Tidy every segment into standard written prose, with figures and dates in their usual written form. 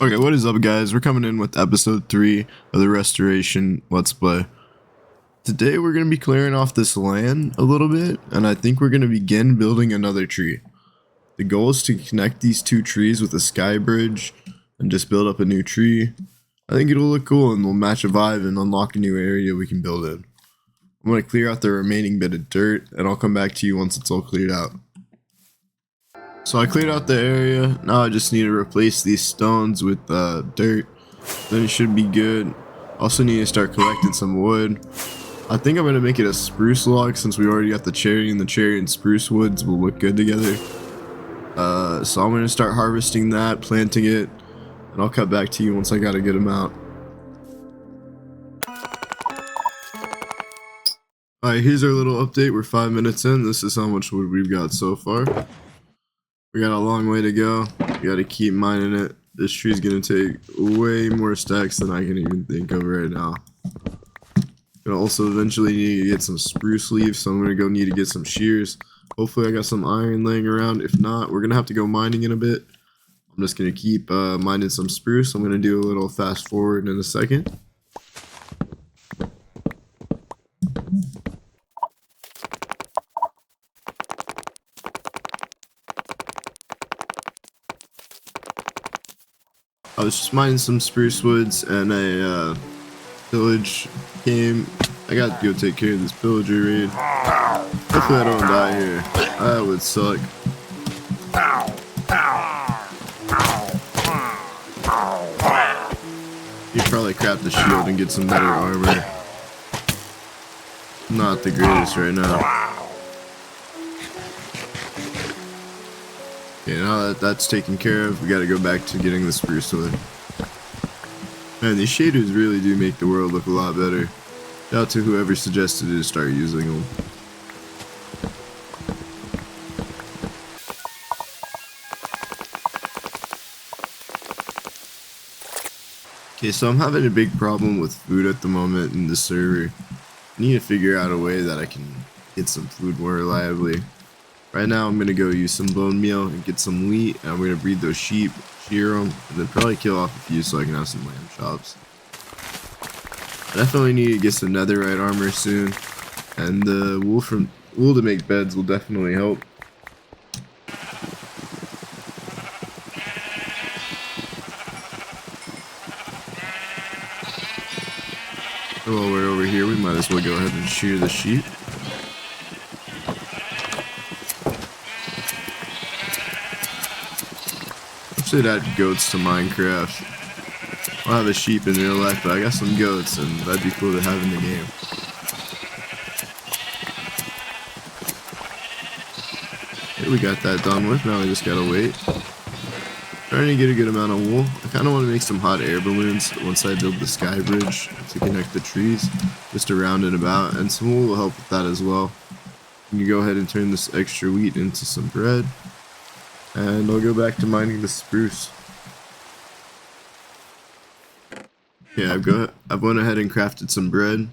Okay, what is up, guys? We're coming in with episode 3 of the restoration Let's Play. Today we're going to be clearing off this land a little bit, and I think we're going to begin building another tree. The goal is to connect these two trees with a sky bridge and just build up a new tree. I think it'll look cool and will match a vibe and unlock a new area we can build in. I'm going to clear out the remaining bit of dirt, and I'll come back to you once it's all cleared out. So I cleared out the area. Now I just need to replace these stones with dirt. Then it should be good. Also need to start collecting some wood. I think I'm going to make it a spruce log since we already got the cherry, and the cherry and spruce woods will look good together. So I'm going to start harvesting that, planting it, and I'll cut back to you once I got a good amount. Alright, here's our little update. We're 5 minutes in. This is how much wood we've got so far. We got a long way to go. We gotta keep mining it. This tree's gonna take way more stacks than I can even think of right now. Gonna also eventually need to get some spruce leaves, so I'm gonna go need to get some shears. Hopefully I got some iron laying around. If not, we're gonna have to go mining in a bit. I'm just gonna keep mining some spruce. I'm gonna do a little fast forward in a second. I was just mining some spruce woods and a village came. I got to go take care of this villager raid. Hopefully I don't die here. That would suck. You probably craft the shield and get some better armor. Not the greatest right now. Okay, now that that's taken care of, we gotta go back to getting the spruce wood. Man, these shaders really do make the world look a lot better. Shout out to whoever suggested to start using them. Okay, so I'm having a big problem with food at the moment in the server. I need to figure out a way that I can get some food more reliably. Right now I'm going to go use some bone meal and get some wheat, and I'm going to breed those sheep, shear them, and then probably kill off a few so I can have some lamb chops. I definitely need to get some netherite armor soon, and the wool to make beds will definitely help. While we're over here, we might as well go ahead and shear the sheep. Should add goats to Minecraft. I don't have a sheep in real life, but I got some goats, and that'd be cool to have in the game. Okay, we got that done with. Now we just gotta wait. Trying to get a good amount of wool. I kind of want to make some hot air balloons once I build the sky bridge to connect the trees, just around and about, and some wool will help with that as well. You can go ahead and turn this extra wheat into some bread. And I'll go back to mining the spruce. Yeah, I've went ahead and crafted some bread.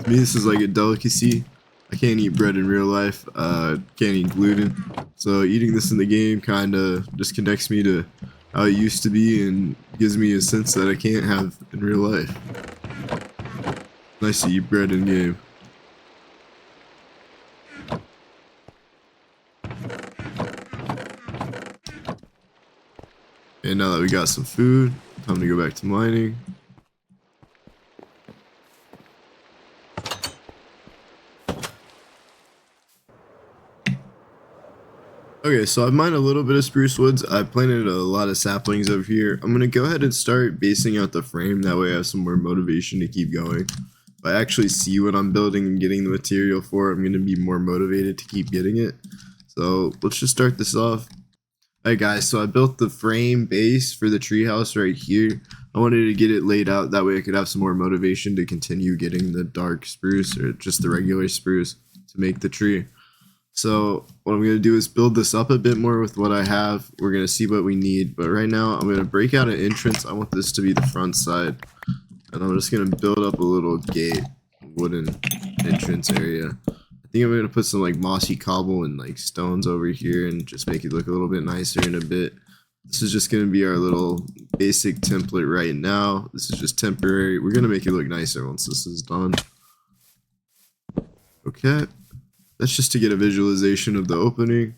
To me, this is like a delicacy. I can't eat bread in real life. Can't eat gluten. So eating this in the game kinda just connects me to how it used to be and gives me a sense that I can't have in real life. Nice to eat bread in game. And now that we got some food, time to go back to mining. Okay, so I've mined a little bit of spruce woods. I planted a lot of saplings over here. I'm going to go ahead and start basing out the frame. That way I have some more motivation to keep going. If I actually see what I'm building and getting the material for, I'm going to be more motivated to keep getting it. So let's just start this off. Alright guys, so I built the frame base for the treehouse right here. I wanted to get it laid out, that way I could have some more motivation to continue getting the dark spruce, or just the regular spruce, to make the tree. So what I'm going to do is build this up a bit more with what I have. We're going to see what we need, but right now I'm going to break out an entrance. I want this to be the front side, and I'm just going to build up a little gate, wooden entrance area. think I'm gonna put some like mossy cobble and like stones over here and just make it look a little bit nicer in a bit. This is just gonna be our little basic template right now. This is just temporary. We're gonna make it look nicer once this is done. Okay, that's just to get a visualization of the opening.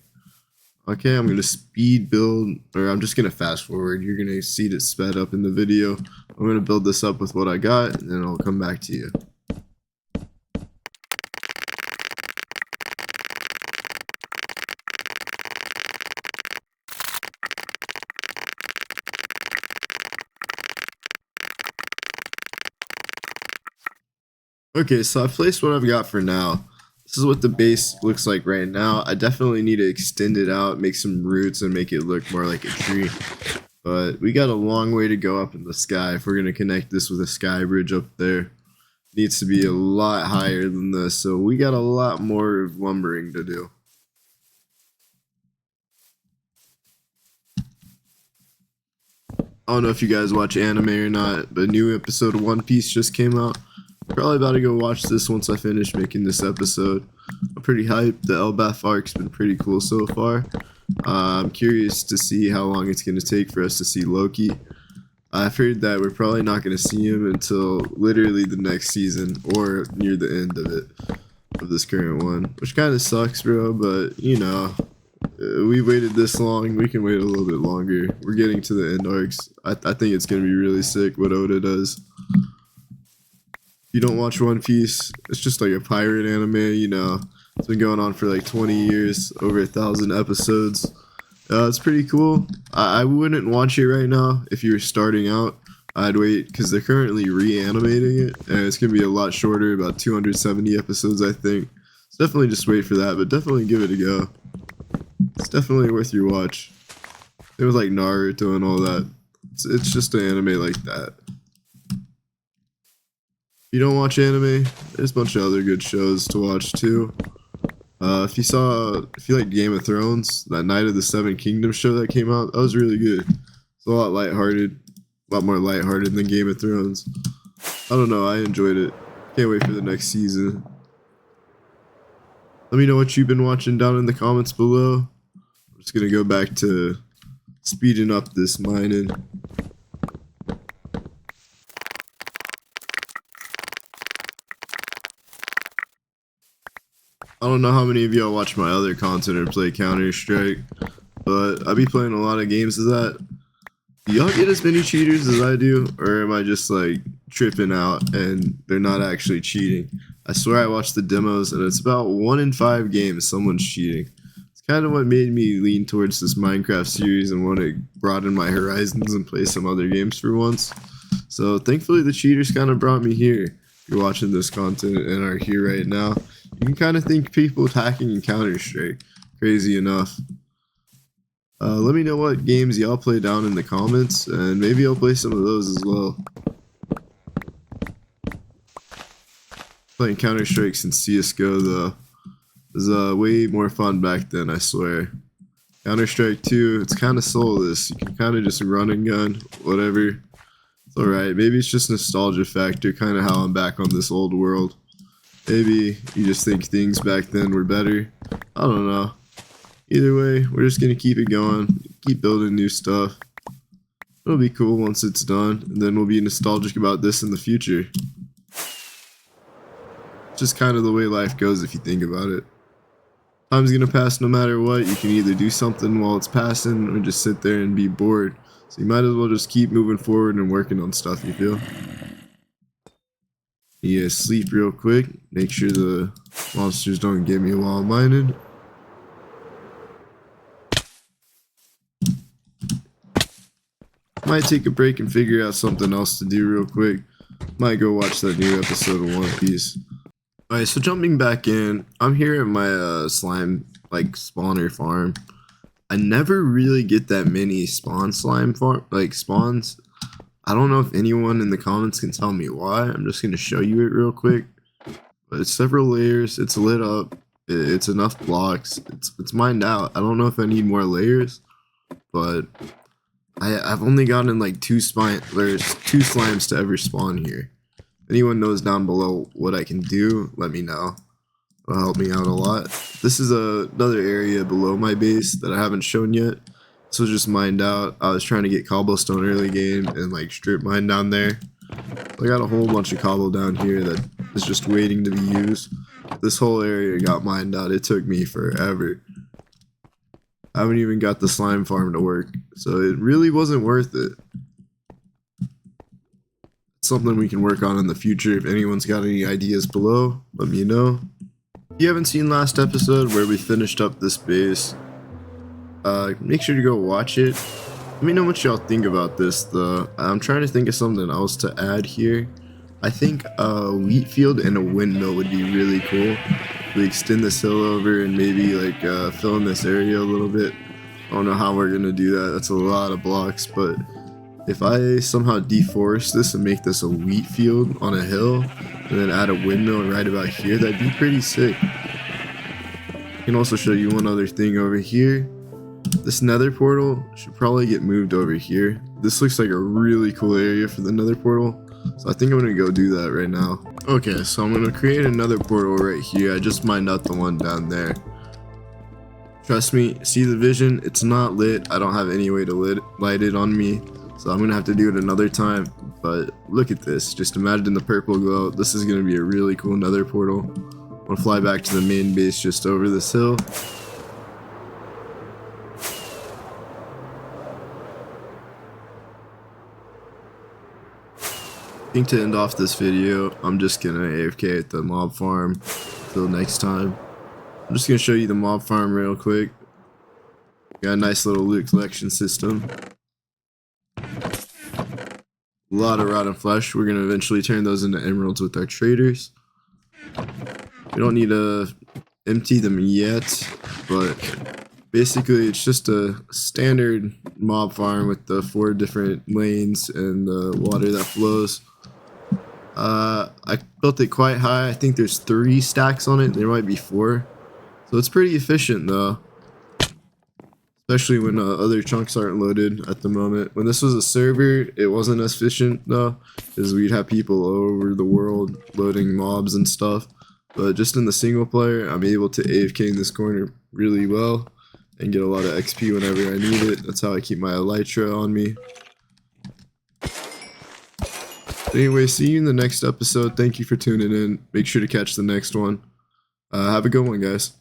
Okay, I'm gonna speed build, or I'm just gonna fast forward. You're gonna see it sped up in the video. I'm gonna build this up with what I got, and then I'll come back to you. Okay, so I've placed what I've got for now. This is what the base looks like right now. I definitely need to extend it out, make some roots, and make it look more like a tree. But we got a long way to go up in the sky if we're going to connect this with a sky bridge up there. It needs to be a lot higher than this, so we got a lot more lumbering to do. I don't know if you guys watch anime or not, but a new episode of One Piece just came out. Probably about to go watch this once I finish making this episode. I'm pretty hyped. The Elbaf arc's been pretty cool so far. I'm curious to see how long it's going to take for us to see Loki. I've heard that we're probably not going to see him until literally the next season or near the end of it, of this current one, which kind of sucks, bro, but you know, we waited this long, we can wait a little bit longer. We're getting to the end arcs. I think it's going to be really sick what Oda does. You don't watch One Piece, it's just like a pirate anime, you know. It's been going on for like 20 years, over 1,000 episodes. It's pretty cool. I wouldn't watch it right now if you were starting out. I'd wait because they're currently reanimating it, and it's going to be a lot shorter, about 270 episodes, I think. So definitely just wait for that, but definitely give it a go. It's definitely worth your watch. It was like Naruto and all that. It's just an anime like that. If you don't watch anime, there's a bunch of other good shows to watch too. If you like Game of Thrones, that Night of the Seven Kingdoms show that came out, that was really good. It's a lot lighthearted, a lot more lighthearted than Game of Thrones. I don't know, I enjoyed it. Can't wait for the next season. Let me know what you've been watching down in the comments below. I'm just gonna go back to speeding up this mining. I don't know how many of y'all watch my other content or play Counter-Strike, but I be playing a lot of games of that. Do y'all get as many cheaters as I do, or am I just like tripping out and they're not actually cheating? I swear I watched the demos and it's about 1 in 5 games someone's cheating. It's kind of what made me lean towards this Minecraft series and want to broaden my horizons and play some other games for once. So thankfully the cheaters kind of brought me here. If you're watching this content and are here right now, you can kind of think people hacking in Counter-Strike. Crazy enough. Let me know what games y'all play down in the comments, and maybe I'll play some of those as well. Playing Counter-Strike since CSGO though was way more fun back then, I swear. Counter-Strike 2, it's kind of soulless. You can kind of just run and gun, whatever. It's alright, maybe it's just nostalgia factor, kind of how I'm back on this old world. Maybe you just think things back then were better. I don't know. Either way, we're just gonna keep it going, keep building new stuff. It'll be cool once it's done, and then we'll be nostalgic about this in the future. Just kind of the way life goes if you think about it. Time's gonna pass no matter what. You can either do something while it's passing or just sit there and be bored. So you might as well just keep moving forward and working on stuff, you feel? Yeah, sleep real quick. Make sure the monsters don't get me while I'm mining. Might take a break and figure out something else to do real quick. Might go watch that new episode of One Piece. Alright, so jumping back in, I'm here at my slime like spawner farm. I never really get that many slime spawns. I don't know if anyone in the comments can tell me why. I'm just gonna show you it real quick. But it's several layers, it's lit up, it's enough blocks, it's mined out. I don't know if I need more layers, but I've only gotten like two slimes to ever spawn here. If anyone knows down below what I can do, let me know. It'll help me out a lot. This is another area below my base that I haven't shown yet. This was just mined out. I was trying to get cobblestone early game and like strip mine down there. I got a whole bunch of cobble down here that is just waiting to be used. This whole area got mined out. It took me forever. I haven't even got the slime farm to work, so it really wasn't worth it. It's something we can work on in the future. If anyone's got any ideas below, let me know. If you haven't seen last episode where we finished up this base, make sure to go watch it. Let me know what y'all think about this though. I'm trying to think of something else to add here. I think a wheat field and a windmill would be really cool. We extend this hill over and maybe like fill in this area a little bit. I don't know how we're gonna do that. That's a lot of blocks, but if I somehow deforest this and make this a wheat field on a hill and then add a windmill right about here, that'd be pretty sick. I can also show you one other thing over here. This nether portal should probably get moved over here. This looks like a really cool area for the nether portal, so I think I'm gonna go do that right now. Okay, so I'm gonna create another portal right here. I just mined out the one down there. Trust me, see the vision? It's not lit. I don't have any way to light it on me, so I'm gonna have to do it another time. But look at this, just imagine the purple glow. This is gonna be a really cool nether portal. I'm gonna fly back to the main base just over this hill. I think to end off this video, I'm just gonna AFK at the mob farm till next time. I'm just gonna show you the mob farm real quick. Got a nice little loot collection system. A lot of rotten flesh. We're gonna eventually turn those into emeralds with our traders. We don't need to empty them yet, but basically it's just a standard mob farm with the 4 different lanes and the water that flows. I built it quite high. I think there's 3 stacks on it. There might be 4. So it's pretty efficient though. Especially when other chunks aren't loaded at the moment. When this was a server, it wasn't as efficient though, because we'd have people all over the world loading mobs and stuff. But just in the single player, I'm able to AFK in this corner really well and get a lot of XP whenever I need it. That's how I keep my elytra on me. Anyway, see you in the next episode. Thank you for tuning in. Make sure to catch the next one. Have a good one, guys.